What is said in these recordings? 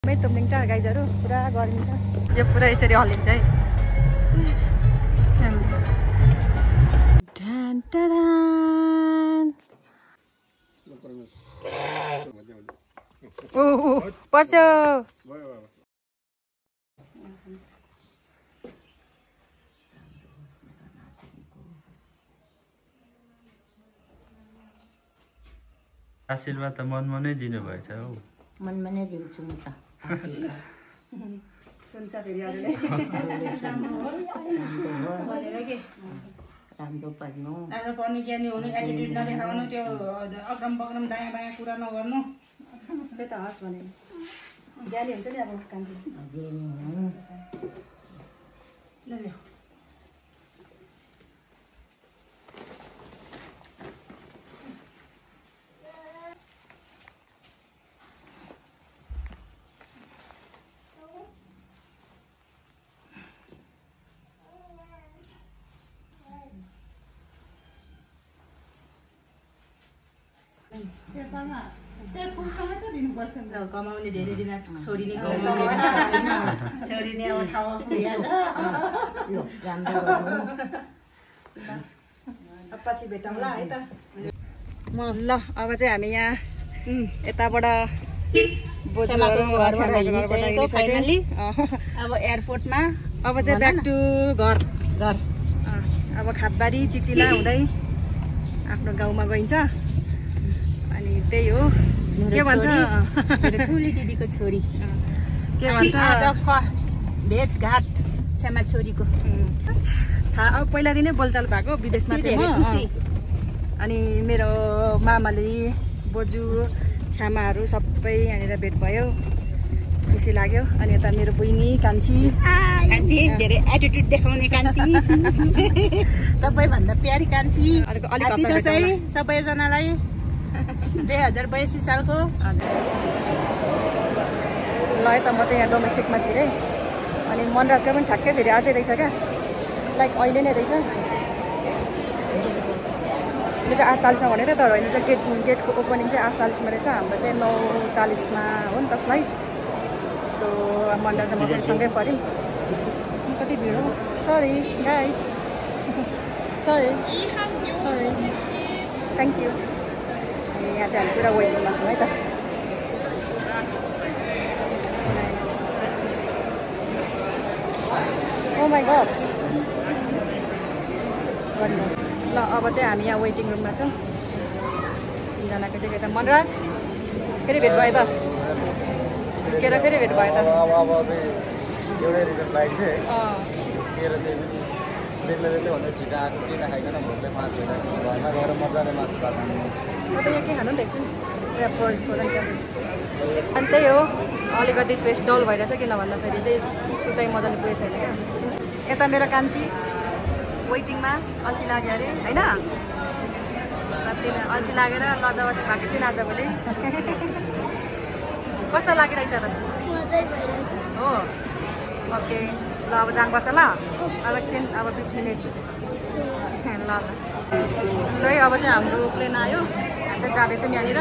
तुमलिङ टाढा गाइजहरू पुरा गर्मी छ यो पुरा यसरी हल्लिन्छ है पर्छ आशीर्वाद त मनमा नै दिनुभएछ हौ मनमा नै दिन्छु म त सुन्छ फेरि अरूले राम्रो पढ्नु राम्रो पढ्ने ज्ञानी हुनु एटिट्युड नदेखाउनु त्यो अग्रम बग्रम दायाँ बायाँ कुरा नगर्नु त्यही त हस् भने ज्ञानी हुन्छ नि अब कान्छी कमाउने धेरै दिन छोरी नै छोरी नै अब ठाउँमा पुगिहाल्छ पछि भेटौँला है त म ल अब चाहिँ हामी यहाँ यताबाट अब एयरपोर्टमा अब चाहिँ ब्याक टु घर अब खापबारी चिचिला हुँदै आफ्नो गाउँमा गइन्छ अनि त्यही हो के भन्छ ठुली दिदीको छोरी के भन्छ भेटघाट छ्यामा छोरीको थाहा अब पहिलादेखि नै बोलचाल भएको विदेशमा थिएँ म अनि मेरो मामाले बोजू छ्यामाहरू सबै यहाँनिर भेट भयो खुसी लाग्यो अनि यता मेरो बहिनी कान्छी धेरै एटिट्युड देखाउने कान्छी सबैभन्दा प्यारी कान्छी सबैजनालाई 2082 सालको ल है त म चाहिँ यहाँ डोमेस्टिकमा छिरेँ अनि मनराजको पनि ठ्याक्कै फेरि आजै रहेछ क्या लाइक अहिले नै रहेछ यो चाहिँ 8:40मा भनेको तर होइन चाहिँ गेटको ओपनिङ चाहिँ 8:40मा रहेछ हाम्रो चाहिँ 9:40मा हो नि त फ्लाइट सो मनराज म फेरि सँगै पऱ्यौँ कति भिड हो sorry guys sorry thank you यहाँ चाहिँ हामी पुरा वेटिङमा छौँ है त ओ माई गड ल अब चाहिँ हामी यहाँ वेटिङ रुममा छौँ तिनजनाको त्यो त मनराज फेरि भेट भयो त झुकेर फेरि भेट भयो त एउटै रहेछ फ्लाइट चाहिँ झुकेर त्यही पनि बेग्लै भन्दा छिटो आएको केही नखाइकन भोकले पाँच भइरहेको छ घरमा गएर मजाले मासु भात खानु म त यहाँ के खानु नि त एकछिन अनि त्यही हो अलिकति फेस डल भइरहेछ किन भन्दाखेरि चाहिँ सुताइ मजाले पुगेको छैन क्या यता मेरो कान्छी वेटिङमा अल्छी लाग्यो अरे होइन अल्छी लागेर लजावती भएको चाहिँ आजभोलि कस्तो लागिरहेछ त हो ओके ल अब जानुपर्छ ल अब एकछिन अब 20 मिनट ल है अब चाहिँ हाम्रो प्लेन आयो हामी चाहिँ जाँदैछौँ यहाँनिर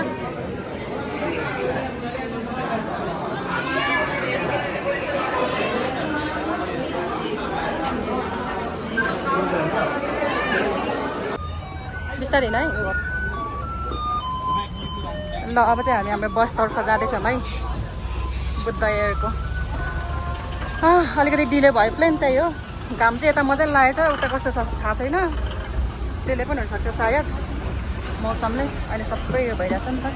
बिस्तारै है ल अब चाहिँ हामी हाम्रो बसतर्फ जाँदैछौँ है बुद्ध एयरको अलिकति डिले भयो प्लेन त्यही हो घाम चाहिँ यता मजाले लागेछ उता कस्तो छ थाहा छैन त्यसले पनि हुनसक्छ सायद मौसमले अहिले सबै यो भइरहेछ नि त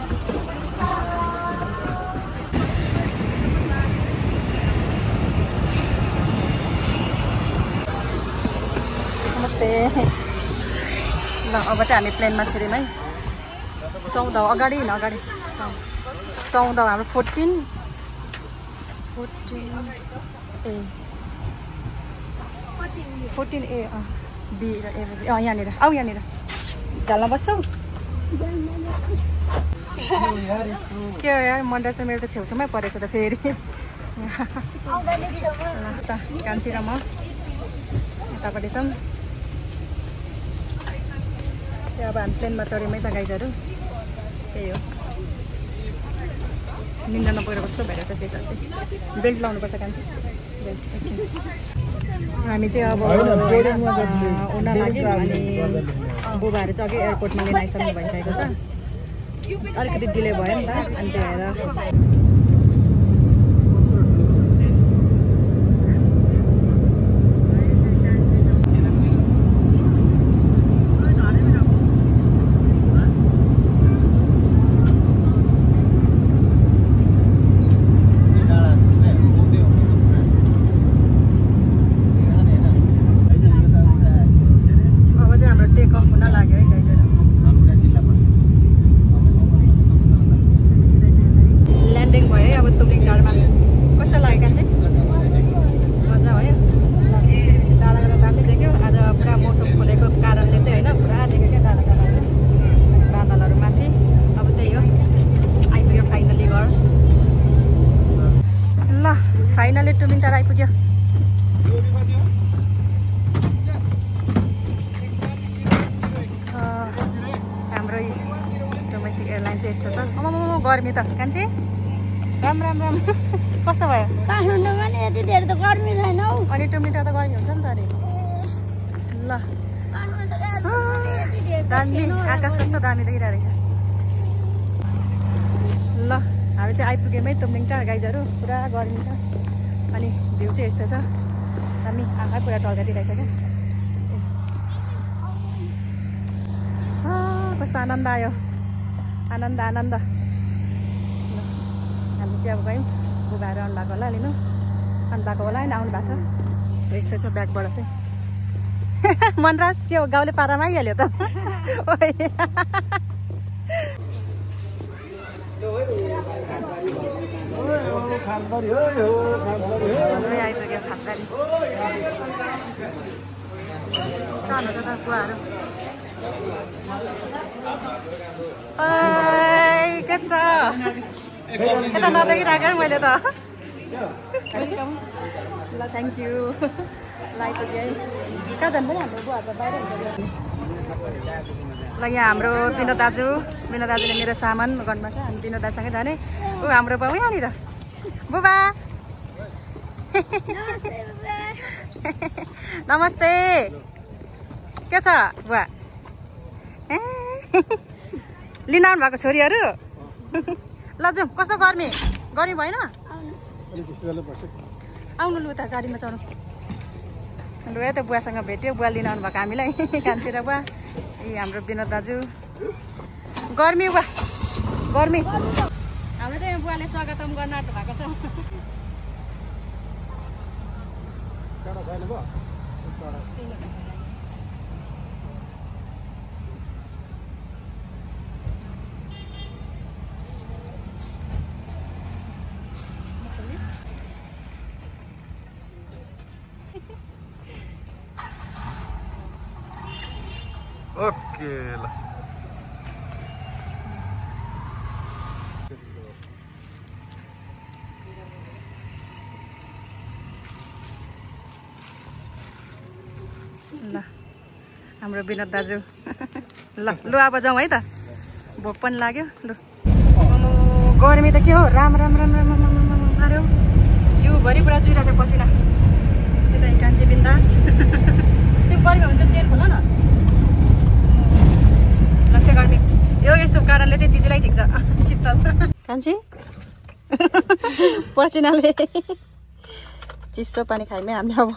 नमस्ते ल अब चाहिँ हामी प्लेनमा छिर्यौँ है 14 अगाडि हिँड अगाडि 14 हाम्रो 14 ए बी र ए यहाँनिर आऊ यहाँनिर झल्न बस्छौ के हो यार मनराज त मेरो त छेउछाउमै परेछ त फेरि कान्छी र म यतापट्टि छौँ अब हामी प्लेनमा चढ्यौँ है त गाइजहरू त्यही हो निन्दा नपुगेर कस्तो भइरहेछ त्यसरी बेल्ट लाउनुपर्छ कान्छी बेल्ट एकछिन हामी चाहिँ अब उड्न लाग्यौँ अनि बुबाहरू चाहिँ अघि एयरपोर्टमा लिन आइसक्नु भइसकेको छ अलिकति डिले भयो नि त अनि त्यही भएर फाइनली टुमिङ टाढा आइपुग्यो हाम्रो डोमेस्टिक एयरलाइन चाहिँ यस्तो छ गर्मी त कान्छी राम राम राम कस्तो भयो काठमाडौँमा नि यति धेरै त गर्मी छैन हौ अनि टुमिङ टाढा त गर्मी हुन्छ नि त अरे ल दामी आकाश कस्तो दामी देखिरहेको रहेछ ल हामी चाहिँ आइपुग्यौँ है टुमिङ टाढा गाइजहरू पुरा गर्मी छ अनि भ्यू चाहिँ यस्तो छ हामी आँखा पुरा टल्काइदिइरहेछ क्या कस्तो आनन्द आयो आनन्द आनन्द हामी चाहिँ अब गयौँ बुबाहरू आउनु भएको होला लिनु आउनु भएको होला होइन आउनु भएको छ यस्तो छ ब्यागबाट चाहिँ मनराज के हो गाउँले पारामा आइहाल्यो त आइपुग्यो खातबारी बुवाहरू के छ यता नदेखिरहेको मैले त वेलकम ल थ्याङ्क यू ल आइपुग्यो है कहाँ जानु पनि हाम्रो बुवाहरू त बाहिर हुन्छ ल यहाँ हाम्रो विनोद दाजुले मेरो सामान गर्नुमा छ हामी विनोद दाजुसँगै जाने ऊ हाम्रो बाउ यहाँनिर बुबा नमस्ते के छ बुवा लिन आउनु भएको छोरीहरू ल जाउँ कस्तो गर्मी भएन आउनु लु त गाडीमा चढ्नु लु है त बुवासँग भेट्यो बुवा लिन आउनु भएको हामीलाई कान्छी र बुवा ए हाम्रो विनोद दाजु गर्मी बुवा गर्मी हाम्रो चाहिँ बुवाले स्वागतम गर्न आँट्नु भएको छ ओके ल हाम्रो विनोद दाजु ल लु अब जाउँ है त भोक पनि लाग्यो लु गर्मी त के हो राम राम राम राम मार्यो जिउभरि पुरा चुइरहेको छ पसिना यता कान्छी बिन्दास त्यो गर्मी भने त चेयर खोल न लट्टे गर्मी यो यस्तो कारणले चाहिँ चिजीलाई ठिक छ शीतल कान्छी पसिनाले चिसो पानी खाइमै हामीले अब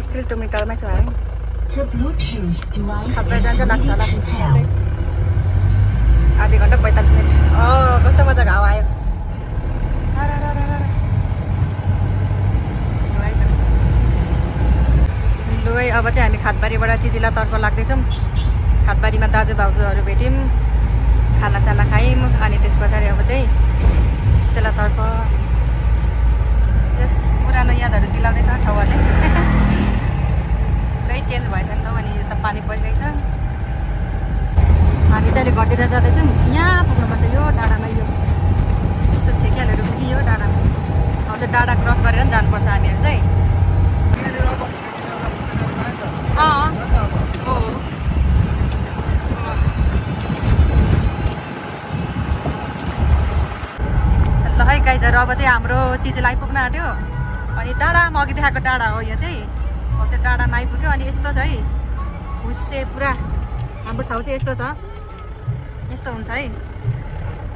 स्टिल टोमेटोमै छ है खाँदै जान्छ लाग्छ होला आधी घन्टा 45 मिनट कस्तो मजाको हावा आयो लु है अब चाहिँ हामी खातबारीबाट चिचिलातर्फ लाग्दैछौँ खातबारीमा दाजुभाउजूहरू भेट्यौँ खानासाना खायौँ अनि त्यस पछाडि अब चाहिँ चिचिलातर्फ यस पुरानो यादहरू दिलाउँदैछ ठाउँहरूले पुरै चेन्ज भएछ नि त अनि यो त पानी परिरहेछ हामी चाहिँ अहिले घटेर जाँदैछौँ यहाँ पुग्नुपर्छ यो डाँडामा यो यस्तो छेकिहालहरू पुग्यो यो डाँडामा अब त्यो डाँडा क्रस गरेर पनि जानुपर्छ हामीहरू चाहिँ ल है गाइजहरू अब चाहिँ हाम्रो चिजलाई आइपुग्न आँट्यो अनि डाँडामा अघि देखाएको डाँडा हो यो चाहिँ अब त्यो डाँडामा आइपुग्यो अनि यस्तो छ है हुस्से पुरा हाम्रो ठाउँ चाहिँ यस्तो छ यस्तो हुन्छ है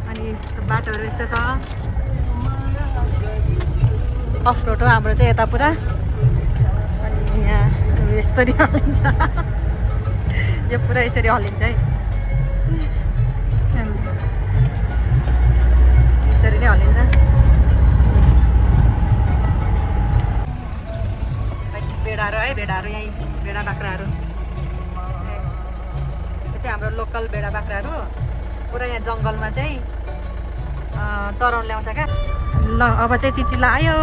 अनि यस्तो बाटोहरू यस्तो छ अफ रोड हो हाम्रो चाहिँ यता पुरा अनि यहाँ यस्तरी हल्लिन्छ यो पुरा यसरी हल्लिन्छ है यसरी नै हल्लिन्छ भेडाहरू है भेडाहरू यहीँ भेडा बाख्राहरू यो चाहिँ हाम्रो लोकल भेडा बाख्राहरू पुरा यहाँ जङ्गलमा चाहिँ चराउन ल्याउँछ क्या ल अब चाहिँ चिचिला आयो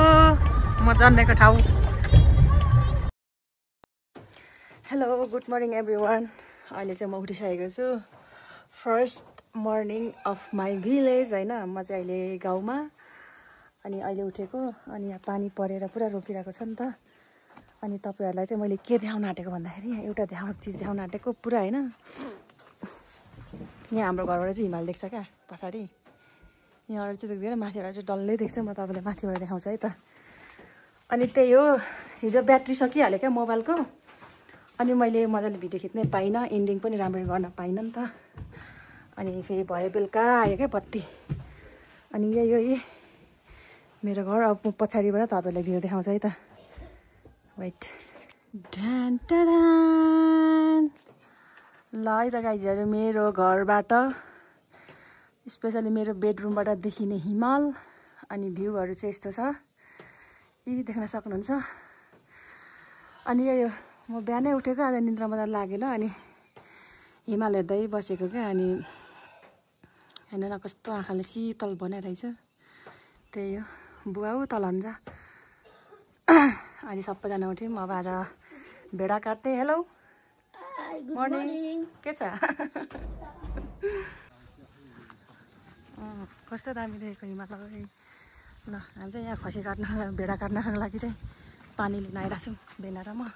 म जन्मेको ठाउँ हेलो गुड मर्निङ एभ्रिवान अहिले चाहिँ म उठिसकेको छु first morning of my village होइन म चाहिँ अहिले गाउँमा अनि अहिले उठेको अनि यहाँ पानी परेर पुरा रोकिरहेको छ नि त अनि तपाईँहरूलाई चाहिँ मैले के देखाउन आँटेको भन्दाखेरि यहाँ एउटा चिज देखाउन आँटेको पुरा होइन यहाँ हाम्रो घरबाट चाहिँ हिमाल देख्छ क्या पछाडि यहाँबाट चाहिँ देख्दैन माथिबाट चाहिँ डल्लै देख्छ म तपाईँलाई माथिबाट देखाउँछु है त अनि त्यही हो हिजो ब्याट्री सकिहाल्यो क्या मोबाइलको अनि मैले मजाले भिडियो खिच्नै पाइनँ एन्डिङ पनि राम्ररी गर्न पाइनँ नि त अनि फेरि भयो बेलुका आयो क्या बत्ती अनि यही हो यही मेरो घर अब पछाडिबाट तपाईँहरूलाई भ्यू देखाउँछ है त वेट ढान टाडान ल है त गाइजहरू मेरो घरबाट स्पेसली मेरो बेडरुमबाट देखिने हिमाल अनि भ्यूहरू चाहिँ यस्तो छ यी देख्न सक्नुहुन्छ अनि यो म बिहानै उठेको आज निद्रा मजा लागेन अनि हिमाल हेर्दै बसेको क्या अनि हेर्न न कस्तो आँखाले शीतल बनाइरहेछ त्यही हो बुवा ऊ तल हुन्छ अनि सबैजना उठ्यौँ अब आज भेडा काट्ने हेलो मर्निङ के छ कस्तो दामी देखेको हिमाल ल हामी चाहिँ यहाँ खसी काट्न भेडा काट्नको लागि चाहिँ पानी लिन आइरहेको छौँ बेला र म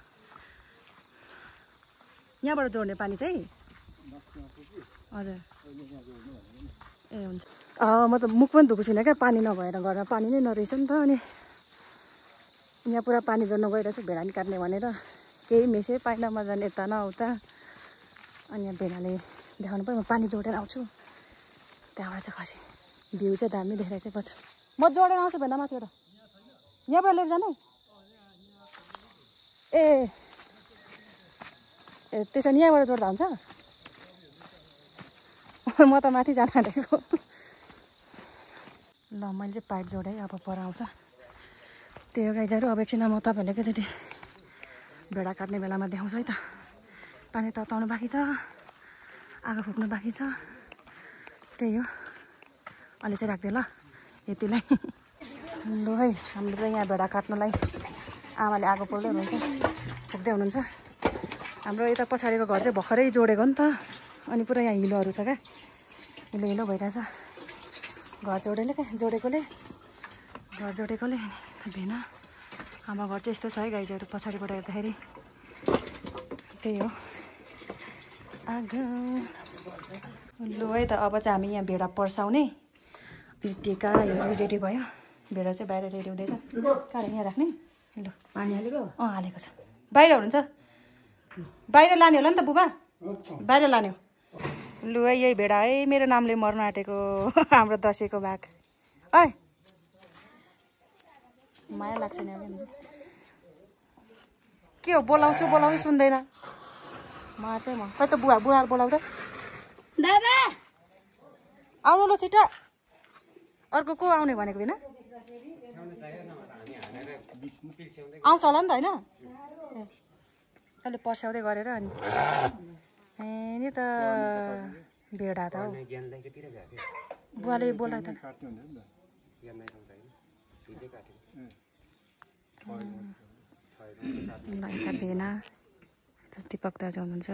यहाँबाट जोड्ने पानी चाहिँ हजुर ए हुन्छ म त मुख पनि धुएको छुइनँ क्या पानी नभएर घरमा पानी नै नरहेछ नि त अनि यहाँ पुरा पानी जोड्न गइरहेको छु भेडा नि काट्ने भनेर केही मेसै पाइन मजाले यता न उता अनि यहाँ भेडाले देखाउनु पर्यो म पानी जोडेर आउँछु त्यहाँबाट चाहिँ खसी भ्यू चाहिँ दामी देखेर चाहिँ पछि म जोडेर आउँछु भेडा माथिबाट यहाँबाट लिएर जानु ए त्यसो भने यहाँबाट जोड्दा हुन्छ म त माथि जान आँटेको ल मैले चाहिँ पाइप जोडेँ अब पर आउँछ त्यही हो गाइजहरू अब एकछिन म तपाईँहरूले एकैचोटि भेडा काट्ने बेलामा देखाउँछ है त पानी तताउनु बाँकी छ आगो फुक्नु बाँकी छ त्यही हो अहिले चाहिँ राख्दै ल यतिलाई ल है हाम्रो चाहिँ यहाँ भेडा काट्नुलाई आमाले आगो पोल्दै हुनुहुन्छ फुक्दै हुनुहुन्छ हाम्रो यता पछाडिको घर चाहिँ भर्खरै जोडेको नि त अनि पुरा यहाँ हिलोहरू छ क्या हिलो हिलो भइरहेछ घर जोडेकोले भेना हाम्रो घर चाहिँ यस्तो छ है गाइजहरू पछाडिबाट हेर्दाखेरि त्यही हो आगो लु है त अब चाहिँ हामी यहाँ भेडा पर्साउने अनि टिकाहरू रेडी भयो भेडा चाहिँ बाहिर रेडी हुँदैछ कहाँ यहाँ राख्ने लु पानी हालेको हालेको छ बाहिर हुनुहुन्छ बाहिर लाने होला नि त बुबा बाहिर लाने हो लु है यही भेडा है मेरो नामले मर्न आँटेको हाम्रो दसैँको भाग ऐ माया लाग्छ नि के हो बोलाउँछु सुन्दैन मार्छ म खै त बुवा बोलाउ त बाबा आउनु ल छिटो अर्को को आउने भनेको होइन आउँछ होला नि त होइन ए अहिले पर्स्याउँदै गरेर अनि ए नि त भेडा त हौ बुवाले बोलाइ त यता भेना दिपक दाजु हुनुहुन्छ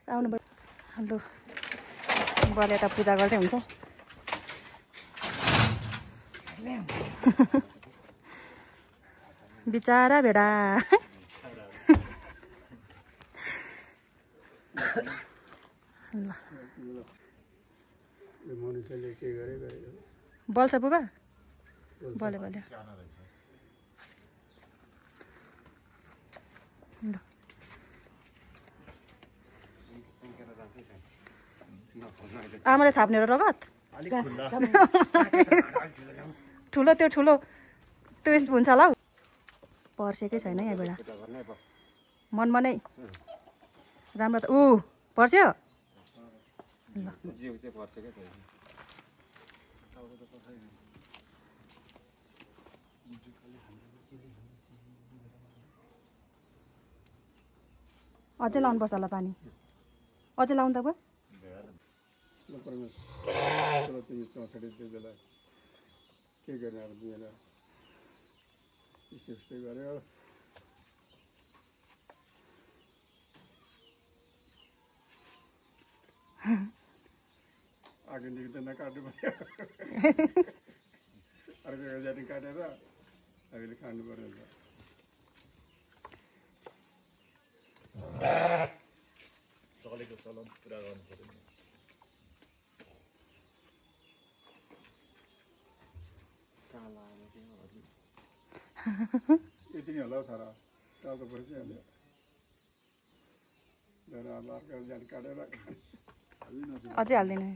आउनु भयो लु बुवाले यता पूजा गर्दै हुन्छ बिचारा भेडा ल मनुष्यले के गरे बल्छ बुबा बल्यो ल आमाले थाप्ने र रगत ठुलो त्यो ठुलो ट्विस्ट हुन्छ होला हौ पर्सेकै छैन यहाँ बेला मनमा नै राम्रो त पर्स्यो ल अझै लाउनुपर्छ होला पानी अझै लाउनु त भयो 64 बेला के गर्ने अब दुईजना यस्तै गऱ्यो आगोदेखि त नकाट्नु पर्यो अर्को जाति काटेर हामीले खानु पर्यो नि चलेको चलन पुरा गर्नु पर्यो यति नै होला हौ छोरा टाउको परिहाल्यो अब अर्को जाति काटेर अझै हाल्दिनँ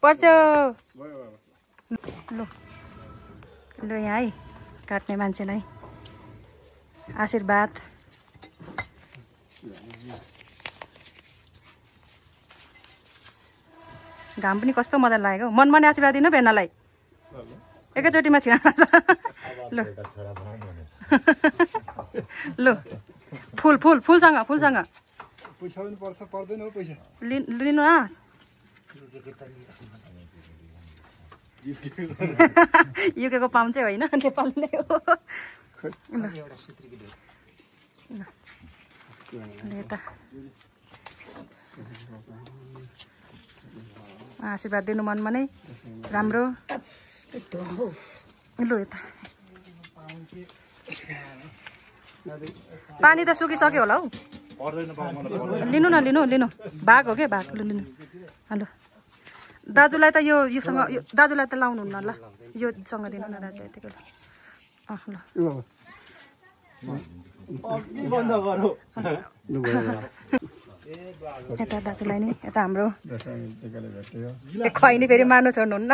पर्छ ल यहाँ है काट्ने मान्छेलाई आशीर्वाद घाम पनि कस्तो मजा लाग्यो मनमा नै आशीर्वाद दिनु भेनालाई एकैचोटिमा छिरा ल ल फुल फुल फुलसँग फुलसँग पैसा पनि पर्छ पर्दैन हौ पैसा लिनु न युकेको पाउँ चाहिँ होइन नेपाली नै हो यता आशीर्वाद दिनु मनमा नै राम्रो लु यता पानी त सुकिसक्यो होला हौ लिनु न लिनु लिनु भाग हो क्या भाग लिनु हेलो दाजुलाई त योसँग दाजुलाई त लाउनु हुन्न ल योसँग दिनु न दाजुलाई यतिको ल यता दाजुलाई नि यता हाम्रो खैनी फेरि मार्नु छोड्नुहुन्न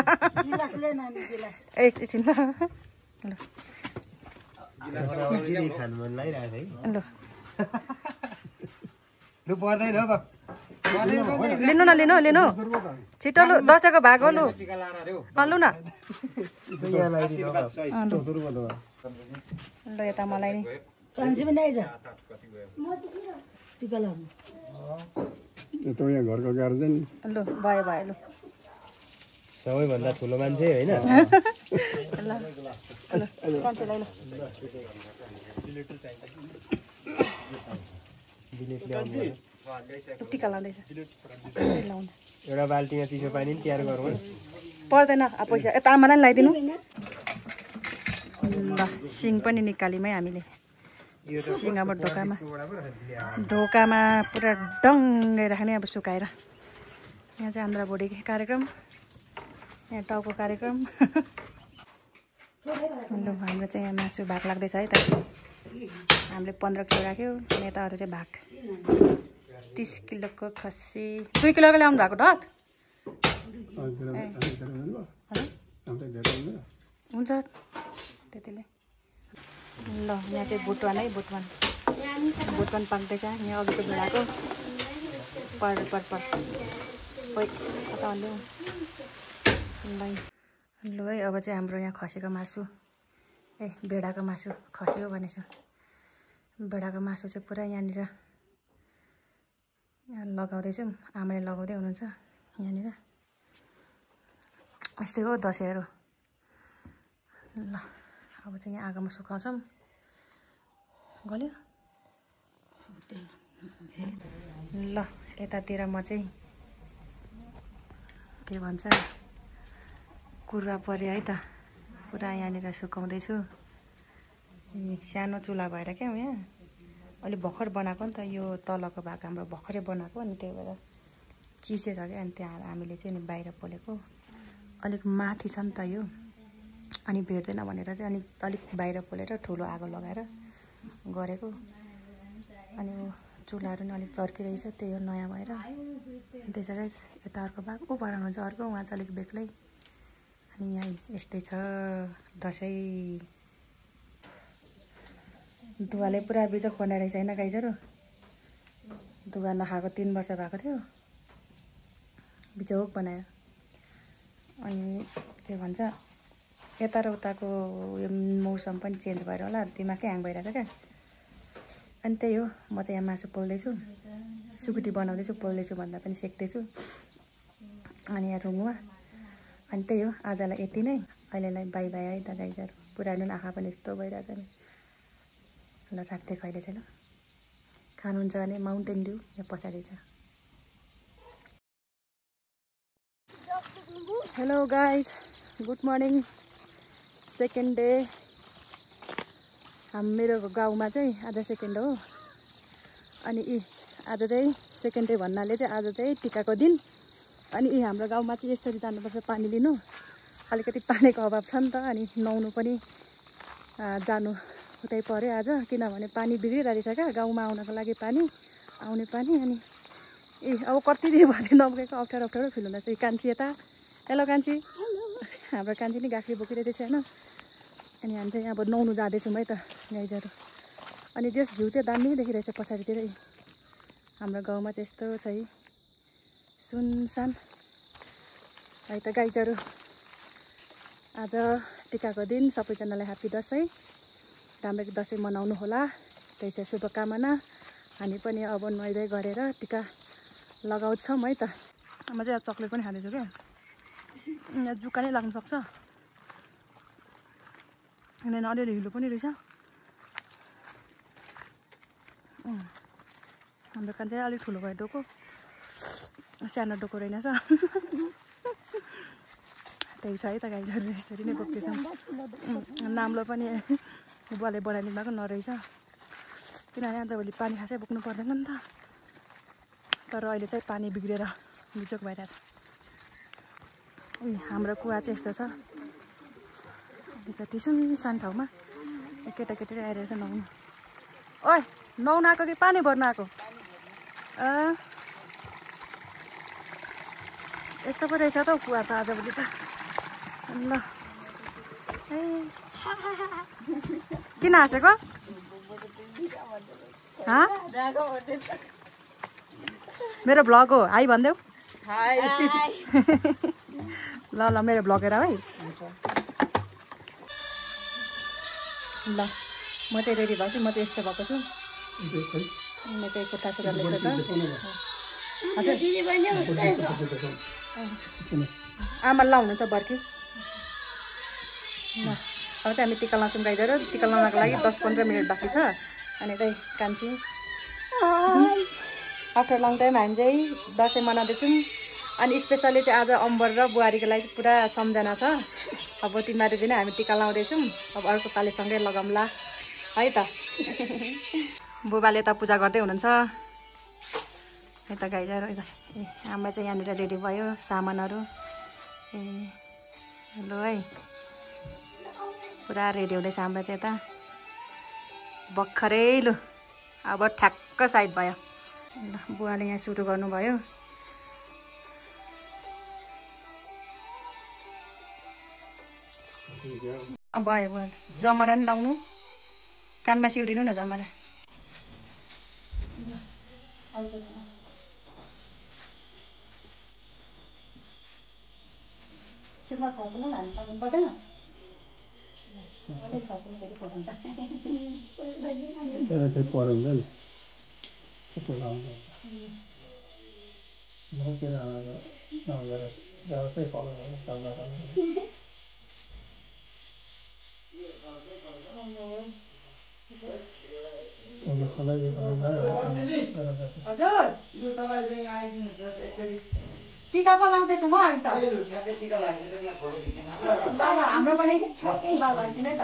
एकछिन लिनु न लिनु लिनु छिटो लु दसैँको भाग हो लु लु न ल यता मलाई नि यहाँ घरको गार्जेन लु भयो भयो लु सबैभन्दा ठुलो मान्छे होइन टिका लाउँदैछ एउटा बाल्टीमा चिसो पानी नि तयार गरौँ पर्दैन अब पैसा यता आमालाई नि लगाइदिनु ल सिङ पनि निकाल्यौँ है हामीले सिङ अब ढोकामा पुरा डङ्गै राख्ने अब सुकाएर यहाँ चाहिँ आन्द्रा भोडी कार्यक्रम यहाँ टाउको कार्यक्रम ल हाम्रो चाहिँ यहाँ मासु भाग लाग्दैछ है त हामीले 15 किलो राख्यो अनि यता अरू चाहिँ भाग 30 किलोको खसी 2 किलोको ल्याउनु भएको ढक हुन्छ त्यतिले ल यहाँ चाहिँ भुटवान है भुटवान पाक्दैछ यहाँ अघिको भेडाको पर ल है अब चाहिँ हाम्रो यहाँ खसेको मासु भेडाको मासु खस्यो भनेछ भेडाको मासु चाहिँ पुरा यहाँनिर लगाउँदैछौँ आमाले लगाउँदै हुनुहुन्छ यहाँनिर यस्तै हो दसैँहरू ल अब चाहिँ यहाँ आगोमा सुकाउँछौँ गल्यो ल यतातिर म चाहिँ के भन्छ कुरुवा पऱ्यो है त पुरा यहाँनिर सुकाउँदैछु सानो चुल्हा भएर क्या यहाँ अलि भर्खर बनाएको नि त यो तलको भाग हाम्रो भर्खरै बनाएको अनि त्यही भएर चिसो छ क्या अनि त्यहाँ हामीले चाहिँ नि बाहिर पोलेको अलिक माथि छ नि त यो अनि भेट्दैन भनेर चाहिँ अनि अलिक बाहिर पोलेर ठुलो आगो लगाएर गरेको अनि चुलाहरू नि अलिक चर्किरहेछ त्यही हो नयाँ भएर त्यसो गाइस यता अर्को भाग ऊ भएर हुन्छ अर्को उहाँ चाहिँ अलिक बेग्लै अनि यहाँ यस्तै छ दसैँ दुवाले पुरा बिजोक बनाइरहेछ होइन गाइजहरू दुवा नखाएको 3 वर्ष भएको थियो बिजोक बनायो अनि के भन्छ यता र उताको यो मौसम पनि चेन्ज भएर होला दिमागै ह्याङ भइरहेछ क्या अनि त्यही हो म चाहिँ यहाँ मासु पोल्दैछु सुकुटी बनाउँदैछु पोल्दैछु भन्दा पनि सेक्दैछु अनि यहाँ रुङमा अनि त्यही हो आजलाई यति नै अहिलेलाई बाई बाई है त गाइजहरू पुरानो आँखा पनि यस्तो भइरहेछ नि ल राख्दै कहिले चाहिँ ल खानुहुन्छ भने माउन्टेन ड्यू यहाँ पछाडि छ hello guys good morning second day मेरो गाउँमा चाहिँ आज सेकेन्ड हो अनि आज चाहिँ सेकेन्ड डे भन्नाले चाहिँ आज चाहिँ टिकाको दिन अनि हाम्रो गाउँमा चाहिँ यसरी जानुपर्छ पानी लिनु अलिकति पानीको अभाव छ नि त अनि नुहाउनु पनि जानु उतै पर्यो आज किनभने पानी बिग्रिरहेछ क्या गाउँमा आउनको लागि पानी आउने पानी अनि अब कति दिन भयो नबोकेको अप्ठ्यारो अप्ठ्यारो फिल हुँदैछ कान्छी यता हेलो कान्छी हाम्रो कान्छी नि गाख्री बोकिरहेको छैन अनि हामी चाहिँ अब नुहाउनु जाँदैछौँ है त गाइजहरू अनि जस भ्यू चाहिँ दामी देखिरहेछ पछाडितिरै हाम्रो गाउँमा चाहिँ यस्तो छ है सुनसान है त गाइजहरू आज टिकाको दिन सबैजनालाई ह्याप्पी दसैँ राम्ररी दसैँ मनाउनु होला त्यसै शुभकामना हामी पनि अब नुहाइधुवाइ गरेर टिका लगाउँछौँ है त म चाहिँ अब चक्लेट पनि खाँदैछु क्या यहाँ जुका नै लाग्नु सक्छ अनि अलिअलि हिलो पनि रहेछ हाम्रो कान चाहिँ अलिक ठुलो भयो डोको सानो डोको रहेनछ त्यही छ है त गाईहरू यसरी नै बोक्दैछौँ नाम्लो पनि बुवाले बनाइदिनु भएको नरहेछ किनभने आजभोलि पानी खासै बोक्नु पर्दैन नि त तर अहिले चाहिँ पानी बिग्रेर बिजोक भइरहेछ हाम्रो कुवा चाहिँ यस्तो छ अलिकति सुनसान ठाउँमा केटाकेटी आएर चाहिँ नुहाउनु ओइ नुहाउनु आएको कि पानी भर्नु आएको यस्तो पो रहेछ त हौ कुवा त आजभोलि त ल ए किन हाँसेको मेरो भ्लग हो हाई भनिदेऊ ल ल मेरो भ्लग हेर है ल म चाहिँ रेडी भएको छु म चाहिँ यस्तो भएको छु म चाहिँ कुर्ता सुरुवाल यस्तो छ हजुर आमा लाउनुहुन्छ बर्खी ल अब चाहिँ हामी टिका लाउँछौँ गाईजहरू टिका लाउनको लागि 10-15 मिनट बाँकी छ अनि त्यही कान्छी आफ्टर लङ टाइम हामी चाहिँ दसैँ मनाउँदैछौँ अनि स्पेसली चाहिँ आज अम्बर र बुहारीको लागि चाहिँ पुरा सम्झना छ अब तिमीहरू पनि हामी टिका लाउँदैछौँ अब अर्को पालिसँगै लगाउँला है त बुबाले त पूजा गर्दै हुनुहुन्छ है त गाईजहरू ए आमा चाहिँ यहाँनिर रेडी भयो सामानहरू ए हेलो है पुरा रेडी हुँदैछ हाम्रो चाहिँ यता भर्खरै लु अब ठ्याक्क साइड भयो ल बुवाले यहाँ सुरु गर्नुभयो भयो भयो जमरा नि लाउनु कानमा सिउरिनु न जमरा पर्दैन टिका पो लाउँदैछ म हामी त हाम्रो पनि ल भन्छ नै त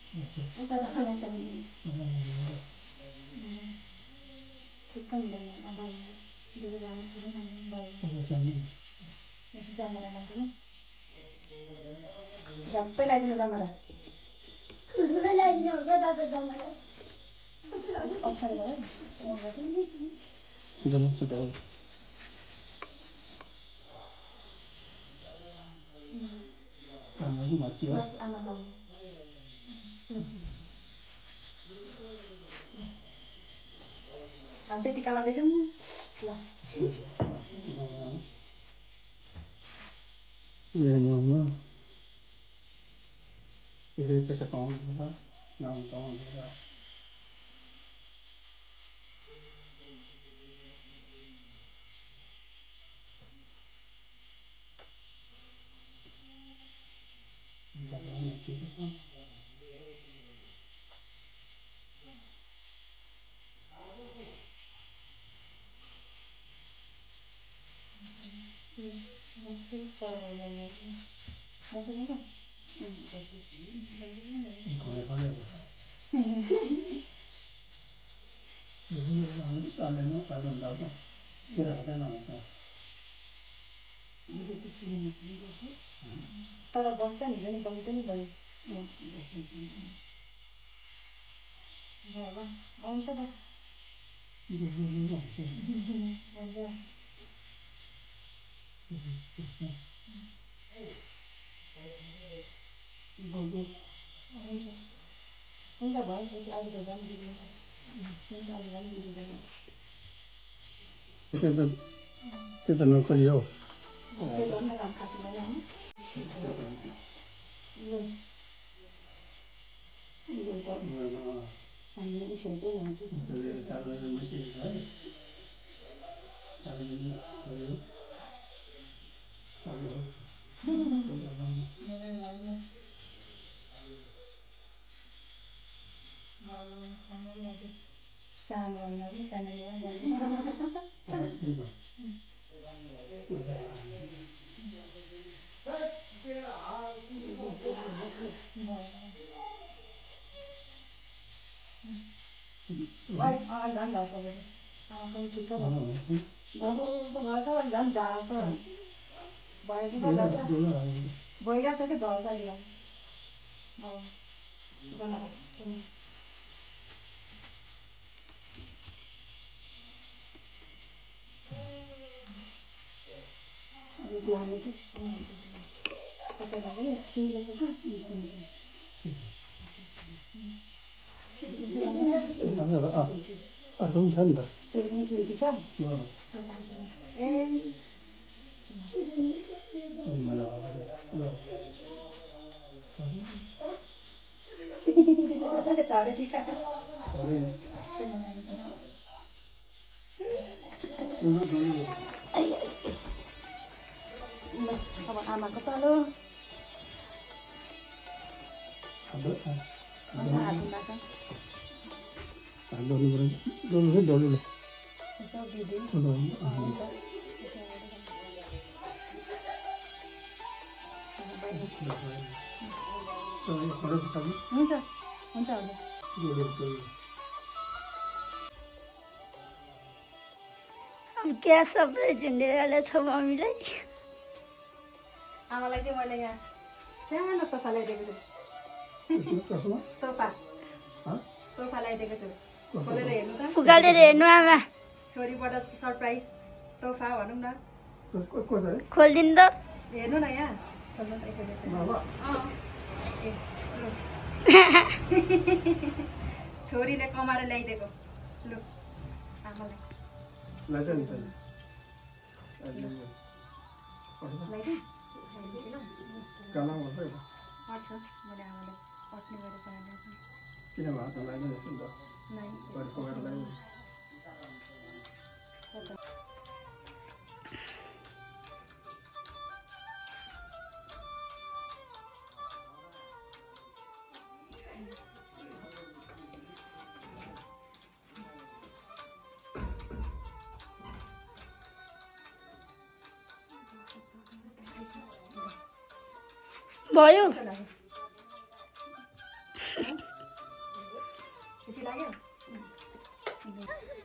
उता त खाना सक्ने ठिक्क हुँदैन अब दुई जानु जमरा लाग्दैन झट्टै लगाइदिनु जमरा ठुल्ठुलै लगाइदिनु क्या दादा जमरा अप्ठ्यारो भयो आमा हामी चाहिँ टिका लाउँदैछौँ ल पैसा पाउँछ गाउँ पाउँछ तर बस्छ नि पनि गाउँ पनि भयो आउँछ त हुन्छ भयो अहिले त झन् बिग्रिन्छ अहिले झन् बिग्रिँदैन त्यो त नोकरी हो सानो सानो झन् झार्छ भइरहेछ कि ढल्छ अर्को पनि छ नि त अब आमाको तलो हुन्छ हुन्छ क्या सबै झुन्डेर छ मम्मीलाई आमालाई चाहिँ मैले यहाँ सानो सोफा ल्याइदिएको छु सोफा ल्याइदिएको छु खोलेर हेर्नु त फुकालेर हेर्नु आमा छोरीबाट सरप्राइज तोहफा भनौँ न खोलिदिनु त हेर्नु न यहाँ खोल्नु त यसो छोरीले कमाएर ल्याइदिएको लु आमालाई पर्छ मैले आमालाई पट्ने गरेर पढाइदिएको किन भएको लाग्दैन भयो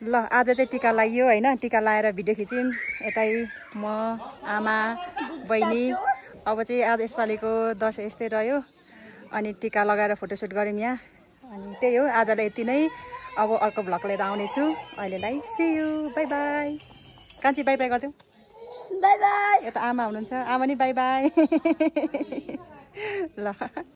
ल आज चाहिँ टिका लगाइयो होइन टिका लगाएर भिडियो खिच्यौँ यतै म आमा बहिनी अब चाहिँ आज यसपालिको दसैँ यस्तै रह्यो अनि टिका लगाएर फोटोसुट गऱ्यौँ यहाँ अनि त्यही हो आजलाई यति नै अब अर्को भ्लग लिएर आउनेछु अहिलेलाई सी यू बाई बाई कान्छी बाई बाई गरिदिउँ बाई बाई यता आमा हुनुहुन्छ आमा नि बाई बाई ल